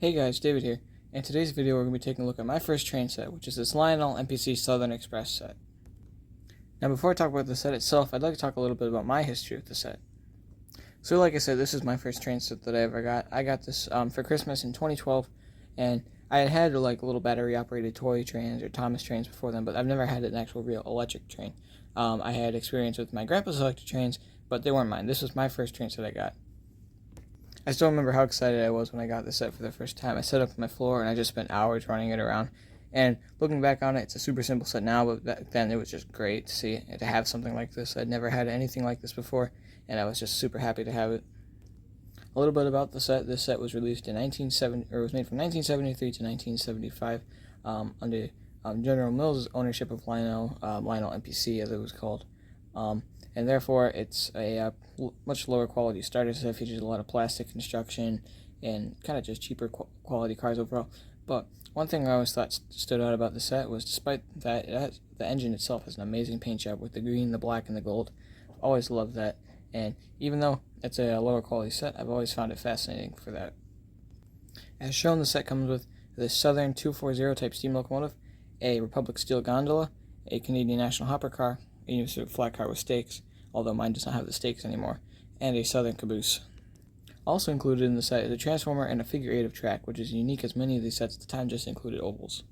Hey guys, David here. In today's video we're going to be taking a look at my first train set, which is this Lionel MPC Southern Express set. Now before I talk about the set itself, I'd like to talk a little bit about my history with the set. So like I said, this is my first train set that I ever got. I got this for Christmas in 2012, and I had like little battery operated toy trains or Thomas trains before them, but I've never had an actual real electric train. I had experience with my grandpa's electric trains, but they weren't mine. This was my first train set I got. I still remember how excited I was when I got this set for the first time. I set up on my floor and I just spent hours running it around. And looking back on it, it's a super simple set now, but back then it was just great to see, to have something like this. I'd never had anything like this before, and I was just super happy to have it. A little bit about the set. This set was released in 1970, or was made from 1973 to 1975, under General Mills' ownership of Lionel MPC, as it was called. And therefore it's a much lower quality starter set. Features a lot of plastic construction and kind of just cheaper quality cars overall. But one thing I always thought stood out about the set was, despite that, the engine itself has an amazing paint job with the green, the black, and the gold. I've always loved that, and even though it's a lower quality set, I've always found it fascinating for that. As shown, the set comes with the Southern 240 type steam locomotive, a Republic steel gondola, a Canadian National hopper car, a Universal flat car with stakes, although mine does not have the stakes anymore, and a Southern caboose. Also included in the set is a transformer and a figure 8 of track, which is unique as many of these sets at the time just included ovals.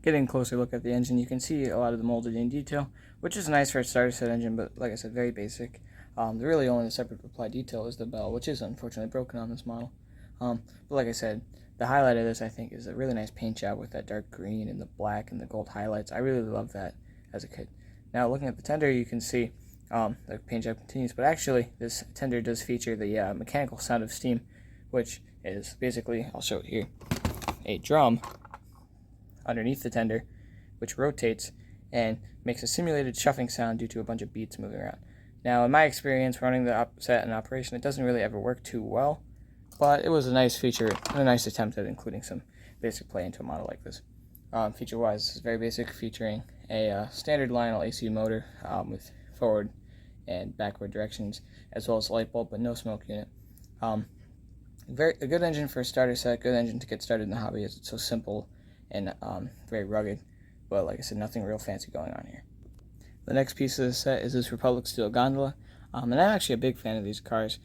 Getting a closer look at the engine, you can see a lot of the molded in detail, which is nice for a starter set engine, but like I said, very basic. Really only the separate applied detail is the bell, which is unfortunately broken on this model. But like I said, the highlight of this, I think, is a really nice paint job with that dark green and the black and the gold highlights. I really loved that as a kid. Now looking at the tender, you can see the paint job continues, but actually this tender does feature the mechanical sound of steam, which is basically, I'll show it here, a drum underneath the tender, which rotates and makes a simulated shuffling sound due to a bunch of beats moving around. Now in my experience running the set in operation, it doesn't really ever work too well, but it was a nice feature, a nice attempt at including some basic play into a model like this. Feature-wise, this is very basic, featuring a standard Lionel AC motor with forward and backward directions, as well as a light bulb, but no smoke unit. A good engine for a starter set, good engine to get started in the hobby, as it's so simple and very rugged, but like I said, nothing real fancy going on here. The next piece of the set is this Republic steel gondola, and I'm actually a big fan of these cars.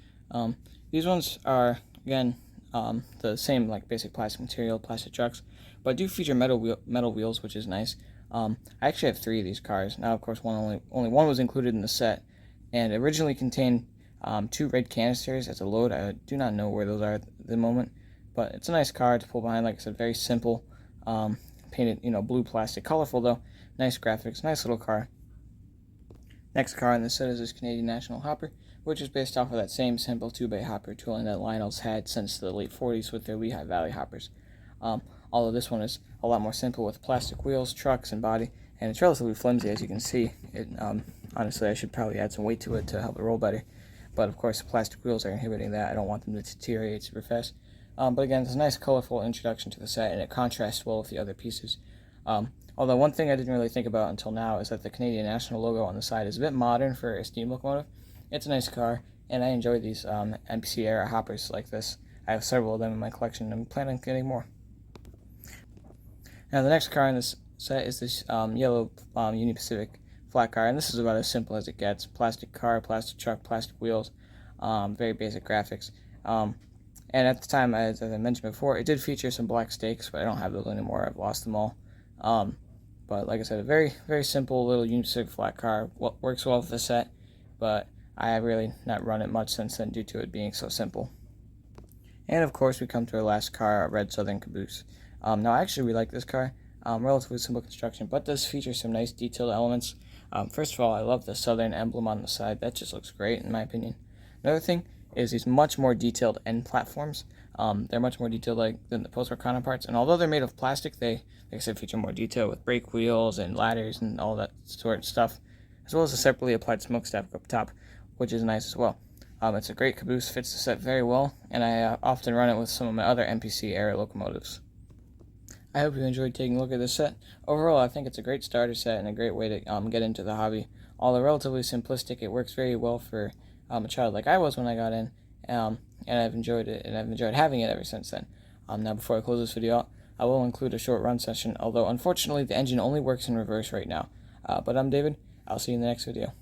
These ones are, again, the same like basic plastic material, plastic trucks, but do feature metal wheels, which is nice. I actually have 3 of these cars. Now, of course, only one was included in the set, and it originally contained 2 red canisters as a load. I do not know where those are at the moment, but it's a nice car to pull behind. Like I said, very simple, painted, blue plastic, colorful though, nice graphics, nice little car. Next car in the set is this Canadian National hopper, which is based off of that same simple 2-bay hopper tooling that Lionel's had since the late 40s with their Lehigh Valley hoppers. Although this one is a lot more simple with plastic wheels, trucks, and body, and it's relatively flimsy, as you can see. Honestly, I should probably add some weight to it to help it roll better, but of course the plastic wheels are inhibiting that. I don't want them to deteriorate super fast. But again, it's a nice colorful introduction to the set, and it contrasts well with the other pieces. Although one thing I didn't really think about until now is that the Canadian National logo on the side is a bit modern for a steam locomotive. It's a nice car, and I enjoy these MPC era hoppers like this. I have several of them in my collection, and I'm planning on getting more. Now the next car in this set is this yellow Union Pacific flat car, and this is about as simple as it gets. Plastic car, plastic truck, plastic wheels, very basic graphics. And at the time, as I mentioned before, it did feature some black stakes, but I don't have those anymore. I've lost them all. But like I said, a very, very simple little Union Pacific flat car. Works well with the set, but I have really not run it much since then due to it being so simple. And of course, we come to our last car, a red Southern caboose. Now, I actually really like this car. Relatively simple construction, but does feature some nice detailed elements. First of all, I love the Southern emblem on the side. That just looks great, in my opinion. Another thing is these much more detailed end platforms. They're much more detailed than the postwar counterparts, and although they're made of plastic, they, like I said, feature more detail with brake wheels and ladders and all that sort of stuff, as well as a separately applied smokestack up top, which is nice as well. It's a great caboose, fits the set very well, and I often run it with some of my other MPC era locomotives. I hope you enjoyed taking a look at this set. Overall, I think it's a great starter set and a great way to get into the hobby. Although relatively simplistic, it works very well for a child like I was when I got in, and I've enjoyed it, and I've enjoyed having it ever since then. Now, before I close this video out, I will include a short run session, although unfortunately the engine only works in reverse right now. But I'm David. I'll see you in the next video.